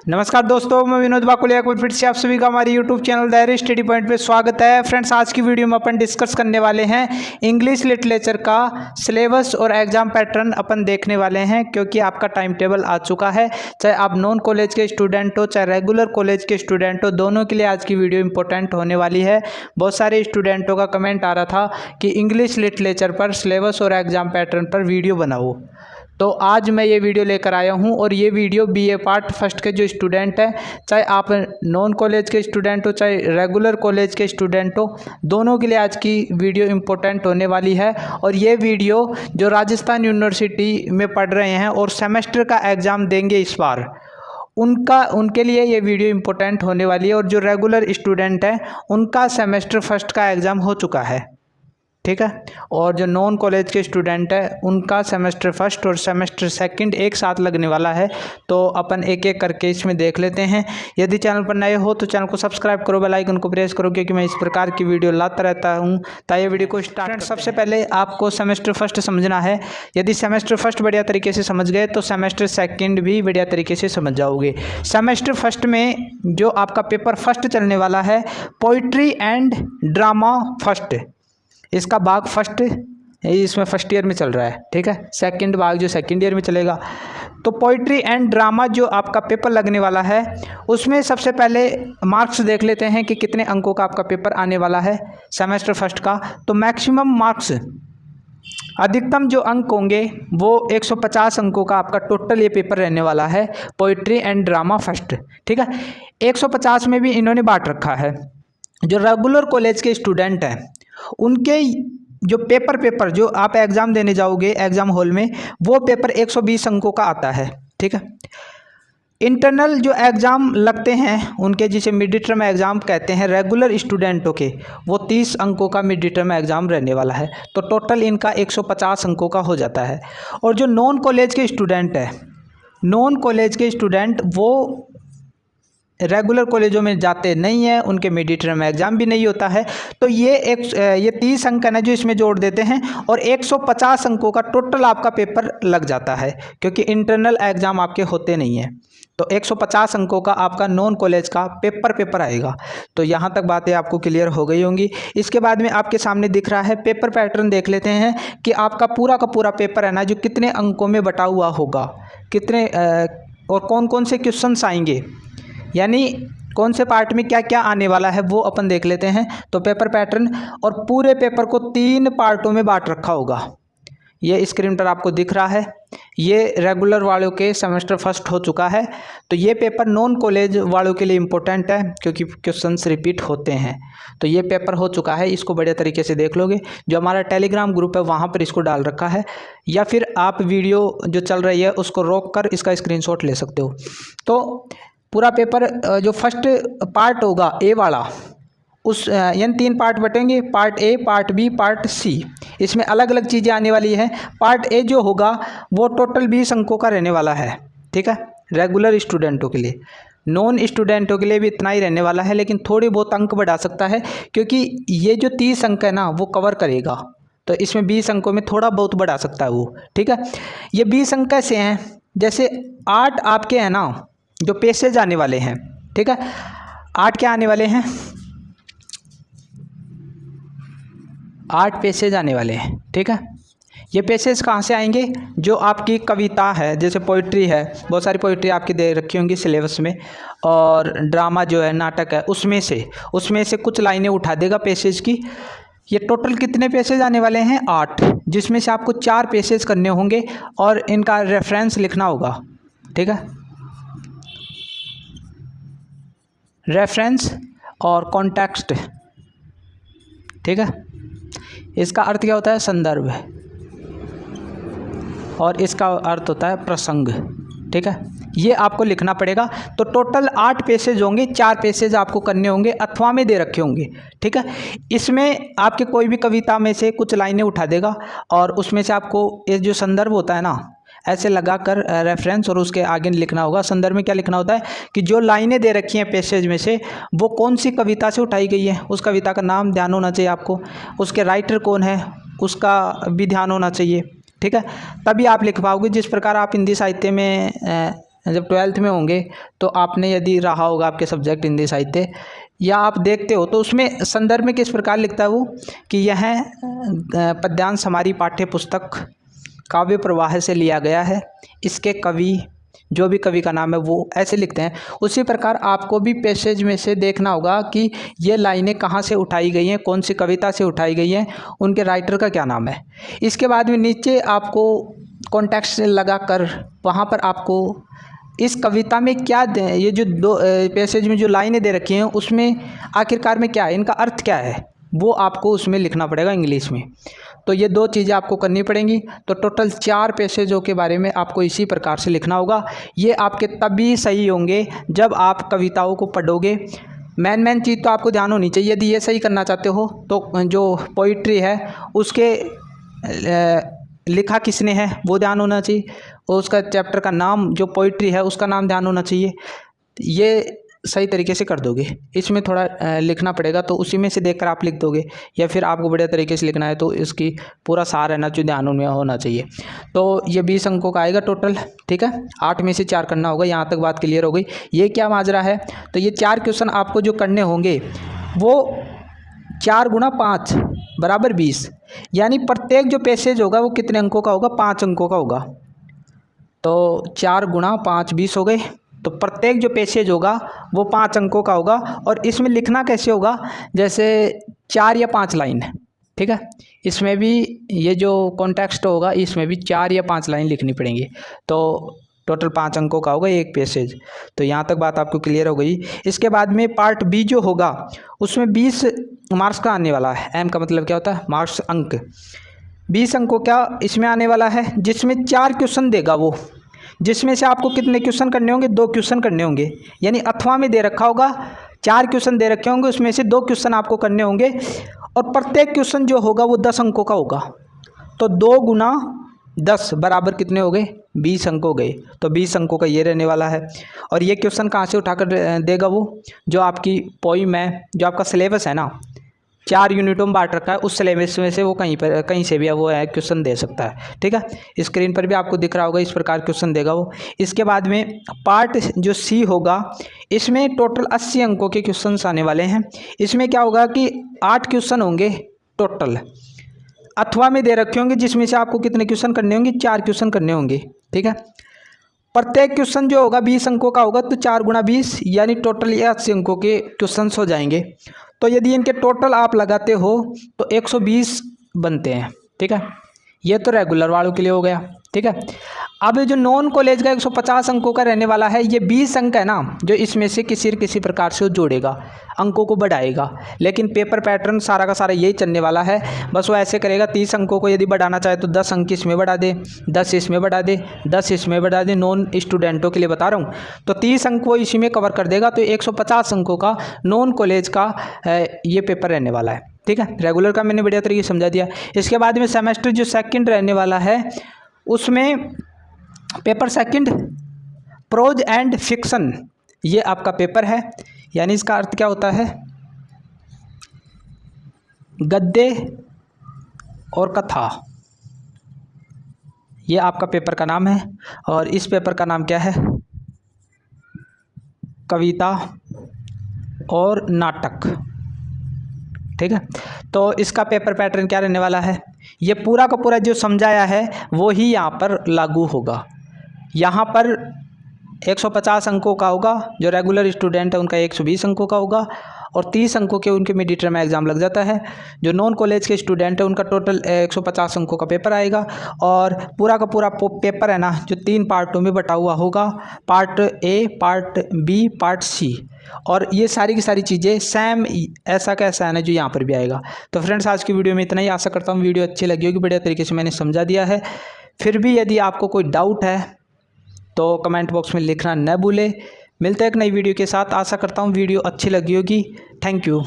नमस्कार दोस्तों, मैं विनोद बाकुलिया एक बार फिर से आप सभी का हमारे YouTube चैनल दायरे स्टडी पॉइंट पे स्वागत है। फ्रेंड्स, आज की वीडियो में अपन डिस्कस करने वाले हैं इंग्लिश लिटरेचर का सिलेबस और एग्जाम पैटर्न अपन देखने वाले हैं, क्योंकि आपका टाइम टेबल आ चुका है। चाहे आप नॉन कॉलेज के स्टूडेंट हो चाहे रेगुलर कॉलेज के स्टूडेंट हो, दोनों के लिए आज की वीडियो इंपॉर्टेंट होने वाली है। बहुत सारे स्टूडेंटों का कमेंट आ रहा था कि इंग्लिश लिटरेचर पर सिलेबस और एग्जाम पैटर्न पर वीडियो बनाओ, तो आज मैं ये वीडियो लेकर आया हूँ। और ये वीडियो बीए पार्ट फर्स्ट के जो स्टूडेंट हैं, चाहे आप नॉन कॉलेज के स्टूडेंट हो चाहे रेगुलर कॉलेज के स्टूडेंट हो, दोनों के लिए आज की वीडियो इम्पोर्टेंट होने वाली है। और ये वीडियो जो राजस्थान यूनिवर्सिटी में पढ़ रहे हैं और सेमेस्टर का एग्ज़ाम देंगे इस बार, उनके लिए ये वीडियो इम्पोर्टेंट होने वाली है। और जो रेगुलर स्टूडेंट हैं उनका सेमेस्टर फर्स्ट का एग्ज़ाम हो चुका है, ठीक है। और जो नॉन कॉलेज के स्टूडेंट है उनका सेमेस्टर फर्स्ट और सेमेस्टर सेकंड एक साथ लगने वाला है। तो अपन एक एक करके इसमें देख लेते हैं। यदि चैनल पर नए हो तो चैनल को सब्सक्राइब करो, बेल आइकन को प्रेस करो, क्योंकि मैं इस प्रकार की वीडियो लाता रहता हूं। तो ये वीडियो को स्टार्ट। सबसे पहले आपको सेमेस्टर फर्स्ट समझना है। यदि सेमेस्टर फर्स्ट बढ़िया तरीके से समझ गए तो सेमेस्टर सेकेंड भी बढ़िया तरीके से समझ जाओगे। सेमेस्टर फर्स्ट में जो आपका पेपर फर्स्ट चलने वाला है, पोइट्री एंड ड्रामा फर्स्ट, इसका भाग फर्स्ट इसमें फर्स्ट ईयर में चल रहा है, ठीक है। सेकंड भाग जो सेकंड ईयर में चलेगा। तो पोइट्री एंड ड्रामा जो आपका पेपर लगने वाला है, उसमें सबसे पहले मार्क्स देख लेते हैं कि कितने अंकों का आपका पेपर आने वाला है सेमेस्टर फर्स्ट का। तो मैक्सिमम मार्क्स, अधिकतम जो अंक होंगे वो 150 अंकों का आपका टोटल ये पेपर रहने वाला है, पोइट्री एंड ड्रामा फर्स्ट, ठीक है। 150 में भी इन्होंने बांट रखा है। जो रेगुलर कॉलेज के स्टूडेंट हैं उनके जो पेपर जो आप एग्ज़ाम देने जाओगे एग्ज़ाम हॉल में, वो पेपर 120 अंकों का आता है, ठीक है। इंटरनल जो एग्ज़ाम लगते हैं उनके, जिसे मिड टर्म एग्ज़ाम कहते हैं रेगुलर स्टूडेंटों के, वो 30 अंकों का मिड टर्म एग्ज़ाम रहने वाला है। तो टोटल इनका 150 अंकों का हो जाता है। और जो नॉन कॉलेज के स्टूडेंट है, नॉन कॉलेज के स्टूडेंट वो रेगुलर कॉलेजों में जाते नहीं हैं, उनके मिड टर्म एग्ज़ाम भी नहीं होता है। तो ये 30 अंक है ना जो इसमें जोड़ देते हैं, और 150 अंकों का टोटल आपका पेपर लग जाता है, क्योंकि इंटरनल एग्ज़ाम आपके होते नहीं हैं। तो 150 अंकों का आपका नॉन कॉलेज का पेपर आएगा। तो यहाँ तक बातें आपको क्लियर हो गई होंगी। इसके बाद में आपके सामने दिख रहा है पेपर पैटर्न। देख लेते हैं कि आपका पूरा का पूरा पेपर है ना जो कितने अंकों में बटा हुआ होगा, कितने और कौन कौन से क्वेश्चंस आएंगे, यानी कौन से पार्ट में क्या क्या आने वाला है, वो अपन देख लेते हैं। तो पेपर पैटर्न, और पूरे पेपर को 3 पार्टों में बांट रखा होगा। ये स्क्रीन पर आपको दिख रहा है। ये रेगुलर वालों के सेमेस्टर फर्स्ट हो चुका है। तो ये पेपर नॉन कॉलेज वालों के लिए इम्पोर्टेंट है, क्योंकि क्वेश्चंस रिपीट होते हैं। तो ये पेपर हो चुका है, इसको बढ़िया तरीके से देख लोगे। जो हमारा टेलीग्राम ग्रुप है वहाँ पर इसको डाल रखा है, या फिर आप वीडियो जो चल रही है उसको रोक कर इसका स्क्रीनशॉट ले सकते हो। तो पूरा पेपर जो फर्स्ट पार्ट होगा ए वाला, उस यानी 3 पार्ट बटेंगे, part A, part B, part C. इसमें अलग अलग चीज़ें आने वाली हैं। पार्ट ए जो होगा वो टोटल 20 अंकों का रहने वाला है, ठीक है, रेगुलर स्टूडेंटों के लिए। नॉन स्टूडेंटों के लिए भी इतना ही रहने वाला है, लेकिन थोड़ी बहुत अंक बढ़ा सकता है, क्योंकि ये जो 30 अंक है ना वो कवर करेगा। तो इसमें 20 अंकों में थोड़ा बहुत बढ़ा सकता है वो, ठीक है। ये 20 अंक कैसे हैं, जैसे 8 आपके हैं ना जो पैसेज आने वाले हैं, ठीक है। 8 क्या आने वाले हैं, 8 पैसेज आने वाले हैं, ठीक है। ये पैसेज कहाँ से आएंगे, जो आपकी कविता है, जैसे पोइट्री है, बहुत सारी पोइट्री आपकी दे रखी होंगी सिलेबस में, और ड्रामा जो है, नाटक है, उसमें से कुछ लाइनें उठा देगा पैसेज की। ये टोटल कितने पैसेज आने वाले हैं, 8, जिसमें से आपको 4 पैसेज करने होंगे और इनका रेफरेंस लिखना होगा, ठीक है। रेफरेंस और कॉन्टेक्स्ट, ठीक है। इसका अर्थ क्या होता है, संदर्भ, और इसका अर्थ होता है प्रसंग, ठीक है। ये आपको लिखना पड़ेगा। तो टोटल 8 पेसेज होंगे, 4 पेसेज आपको करने होंगे, अथवा में दे रखे होंगे, ठीक है। इसमें आपके कोई भी कविता में से कुछ लाइनें उठा देगा, और उसमें से आपको ये जो संदर्भ होता है ना, ऐसे लगाकर रेफरेंस और उसके आगे लिखना होगा। संदर्भ में क्या लिखना होता है कि जो लाइनें दे रखी हैं पैसेज में से, वो कौन सी कविता से उठाई गई है, उस कविता का नाम ध्यान होना चाहिए आपको, उसके राइटर कौन है उसका भी ध्यान होना चाहिए, ठीक है। तभी आप लिख पाओगे। जिस प्रकार आप हिंदी साहित्य में जब 12th में होंगे तो आपने यदि रहा होगा आपके सब्जेक्ट हिंदी साहित्य या आप देखते हो तो उसमें संदर्भ में किस प्रकार लिखता है वो कि यह पद्यांश हमारी पाठ्य पुस्तक काव्य प्रवाह से लिया गया है, इसके कवि जो भी कवि का नाम है वो ऐसे लिखते हैं। उसी प्रकार आपको भी पैसेज में से देखना होगा कि ये लाइनें कहाँ से उठाई गई हैं, कौन सी कविता से उठाई गई हैं, उनके राइटर का क्या नाम है। इसके बाद में नीचे आपको कॉन्टेक्स्ट लगा कर वहाँ पर आपको इस कविता में क्या ये जो दो पैसेज में जो लाइनें दे रखी हैं उसमें आखिरकार में क्या है, इनका अर्थ क्या है, वो आपको उसमें लिखना पड़ेगा इंग्लिश में। तो ये दो चीज़ें आपको करनी पड़ेंगी। तो टोटल 4 पैसेजों के बारे में आपको इसी प्रकार से लिखना होगा। ये आपके तभी सही होंगे जब आप कविताओं को पढ़ोगे। मेन चीज़ तो आपको ध्यान होनी चाहिए। यदि ये सही करना चाहते हो तो जो पोइट्री है उसके लिखा किसने है वो ध्यान होना चाहिए, और उसका चैप्टर का नाम जो पोइट्री है उसका नाम ध्यान होना चाहिए। ये सही तरीके से कर दोगे। इसमें थोड़ा लिखना पड़ेगा तो उसी में से देखकर आप लिख दोगे, या फिर आपको बढ़िया तरीके से लिखना है तो इसकी पूरा सार है ना जो ध्यान में होना चाहिए। तो ये 20 अंकों का आएगा टोटल, ठीक है। 8 में से 4 करना होगा। यहाँ तक बात क्लियर हो गई। ये क्या माजरा है, तो ये 4 क्वेश्चन आपको जो करने होंगे वो 4 × 5 = 20, यानी प्रत्येक जो पैसेज होगा वो कितने अंकों का होगा, 5 अंकों का होगा। तो 4 × 5 20 हो गए। तो प्रत्येक जो पैसेज होगा वो 5 अंकों का होगा। और इसमें लिखना कैसे होगा, जैसे 4 या 5 लाइन, ठीक है। इसमें भी ये जो कॉन्टेक्स्ट होगा इसमें भी 4 या 5 लाइन लिखनी पड़ेंगी। तो टोटल 5 अंकों का होगा एक पैसेज। तो यहाँ तक बात आपको क्लियर हो गई। इसके बाद में पार्ट बी जो होगा उसमें 20 मार्क्स का आने वाला है। एम का मतलब क्या होता है, मार्क्स, अंक। 20 अंकों का इसमें आने वाला है, जिसमें 4 क्वेश्चन देगा वो, जिसमें से आपको कितने क्वेश्चन करने होंगे, 2 क्वेश्चन करने होंगे। यानी अथवा में दे रखा होगा 4 क्वेश्चन दे रखे होंगे, उसमें से 2 क्वेश्चन आपको करने होंगे। और प्रत्येक क्वेश्चन जो होगा वो 10 अंकों का होगा। तो 2 × 10 बराबर कितने हो गए, 20 अंक हो गए। तो 20 अंकों का ये रहने वाला है। और ये क्वेश्चन कहाँ से उठाकर देगा वो, जो आपकी पोइम है, जो आपका सिलेबस है ना, 4 यूनिटों में बांट रखा है, उस सिलेबस में से वो कहीं से भी वो है क्वेश्चन दे सकता है, ठीक है। स्क्रीन पर भी आपको दिख रहा होगा, इस प्रकार क्वेश्चन देगा वो। इसके बाद में पार्ट जो सी होगा इसमें टोटल 80 अंकों के क्वेश्चन आने वाले हैं। इसमें क्या होगा कि 8 क्वेश्चन होंगे टोटल, अथवा में दे रखे होंगे, जिसमें से आपको कितने क्वेश्चन करने होंगे, 4 क्वेश्चन करने होंगे, ठीक है। प्रत्येक क्वेश्चन जो होगा 20 अंकों का होगा। तो 4 × 20 यानी टोटल ये 80 अंकों के क्वेश्चन हो जाएंगे। तो यदि इनके टोटल आप लगाते हो तो 120 बनते हैं, ठीक है। ये तो रेगुलर वालों के लिए हो गया, ठीक है। अब जो नॉन कॉलेज का 150 अंकों का रहने वाला है, ये 20 अंक है ना, जो इसमें से किसी प्रकार से वो जोड़ेगा, अंकों को बढ़ाएगा। लेकिन पेपर पैटर्न सारा का सारा यही चलने वाला है। बस वो ऐसे करेगा, 30 अंकों को यदि बढ़ाना चाहे तो 10 अंक इसमें बढ़ा दे, 10 इसमें बढ़ा दे, 10 इसमें बढ़ा दे। नॉन स्टूडेंटों के लिए बता रहा हूँ। तो 30 अंक वो इसी में कवर कर देगा। तो 150 अंकों का नॉन कॉलेज का ये पेपर रहने वाला है, ठीक है। रेगुलर का मैंने बढ़िया तरीके से समझा दिया। इसके बाद में सेमेस्टर जो सेकंड रहने वाला है उसमें paper second prose and fiction, ये आपका पेपर है। यानी इसका अर्थ क्या होता है, गद्य और कथा, ये आपका पेपर का नाम है। और इस पेपर का नाम क्या है, कविता और नाटक, ठीक है। तो इसका पेपर पैटर्न क्या रहने वाला है, ये पूरा का पूरा जो समझाया है वो ही यहाँ पर लागू होगा। यहाँ पर 150 अंकों का होगा, जो रेगुलर स्टूडेंट है उनका 120 अंकों का होगा। और 30 अंकों के उनके मिड टर्म एग्जाम लग जाता है। जो नॉन कॉलेज के स्टूडेंट है उनका टोटल 150 अंकों का पेपर आएगा। और पूरा का पूरा पेपर है ना, जो 3 पार्टों में बटा हुआ होगा, part A, part B, part C. और ये सारी की सारी चीज़ें सेम ऐसा का ऐसा है ना जो यहाँ पर भी आएगा। तो फ्रेंड्स आज की वीडियो में इतना ही। आशा करता हूँ वीडियो अच्छी लगी होगी, बढ़िया तरीके से मैंने समझा दिया है। फिर भी यदि आपको कोई डाउट है तो कमेंट बॉक्स में लिखना न भूले। मिलते हैं एक नई वीडियो के साथ। आशा करता हूँ वीडियो अच्छी लगी होगी। Thank you.